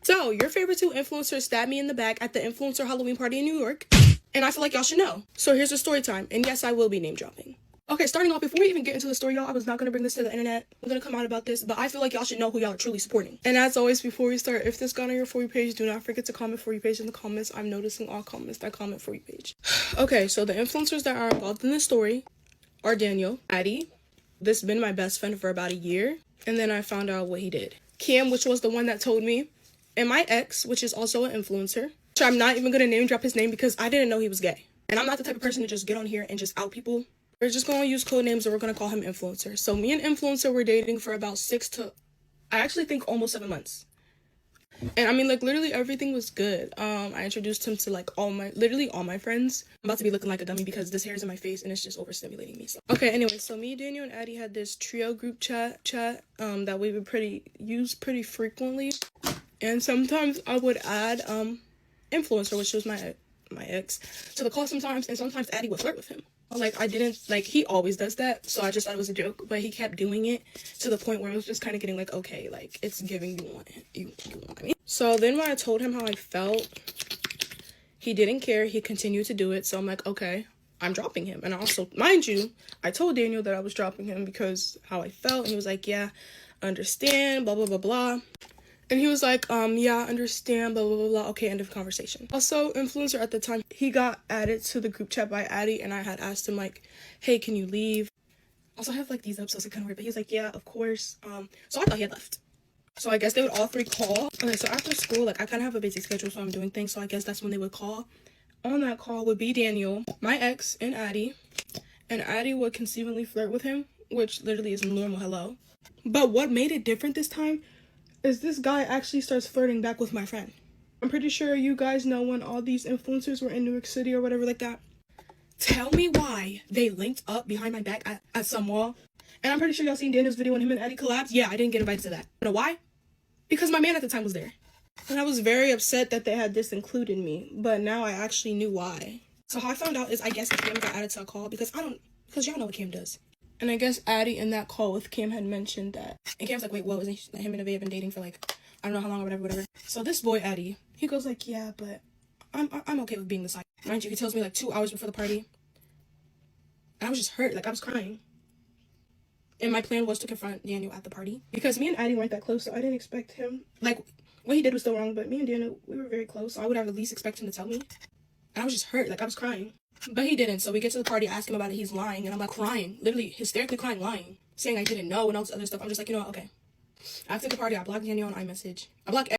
So, your favorite two influencers stabbed me in the back at the influencer Halloween party in New York, and I feel like y'all should know. So here's the story time, and yes, I will be name dropping. Okay, starting off, before we even get into the story, y'all, I was not going to bring this to the internet. I'm going to come out about this, but I feel like y'all should know who y'all are truly supporting. And as always, before we start, if this got on your For You page, do not forget to comment For You page in the comments. I'm noticing all comments that comment For You page. Okay, so the influencers that are involved in this story are Daniel, Addie. This has been my best friend for about a year, and then I found out what he did. Cam, which was the one that told me, and my ex, which is also an influencer. So I'm not even going to name drop his name because I didn't know he was gay. And I'm not the type of person to just get on here and just out people. We're just going to use code names and we're going to call him Influencer. So me and Influencer were dating for about 6 to, I actually think almost 7 months. And I mean, like, literally everything was good. I introduced him to like literally all my friends. I'm about to be looking like a dummy because this hair is in my face and it's just overstimulating me. So. Okay, anyway, so me, Daniel, and Addie had this trio group chat that we would use pretty frequently. And sometimes I would add Influencer, which was my ex, to the call sometimes, and sometimes Addie would flirt with him. Like, I didn't, like, he always does that, so I just thought it was a joke, but he kept doing it to the point where it was just kind of getting like, okay, like, it's giving you want me. So then when I told him how I felt, he didn't care. He continued to do it, so I'm like, okay, I'm dropping him. And also, mind you, I told Daniel that I was dropping him because how I felt, and he was like, yeah, understand, blah, blah, blah, blah. And he was like, yeah, I understand, blah, blah, blah, blah. Okay, end of conversation. Also, Influencer at the time, he got added to the group chat by Addie, and I had asked him, like, hey, can you leave? Also, I have, like, these episodes, like, kind of weird, but he was like, yeah, of course. So I thought he had left. So I guess they would all three call. Okay, so after school, like, I kind of have a busy schedule, so I'm doing things, so I guess that's when they would call. On that call would be Daniel, my ex, and Addie would conceivably flirt with him, which literally is normal hello. But what made it different this time is this guy actually starts flirting back with my friend. I'm pretty sure you guys know when all these influencers were in New York City or whatever like that. Tell me why they linked up behind my back at some mall. And I'm pretty sure y'all seen Daniel's video when him and Eddie collabed. Yeah, I didn't get invited to that. You know why? Because my man at the time was there. And I was very upset that they had this included me. But now I actually knew why. So how I found out is I guess Cam got added to a call because y'all know what Cam does. And I guess Addie in that call with Cam had mentioned that. And Cam's like, wait, what? Wasn't him and Neevaeha been dating for like, I don't know how long or whatever. So this boy, Addie, he goes like, yeah, but I'm okay with being the side. Mind you, he tells me like 2 hours before the party. And I was just hurt. Like, I was crying. And my plan was to confront Daniel at the party. Because me and Addie weren't that close, so I didn't expect him. Like, what he did was still wrong, but me and Daniel, we were very close. So I would have at least expected him to tell me. And I was just hurt. Like, I was crying. But he didn't, so we get to the party, ask him about it, he's lying, and I'm like crying, literally hysterically crying, lying, saying I didn't know and all this other stuff. I'm just like, you know what, okay. After the party, I blocked Daniel on iMessage. I blocked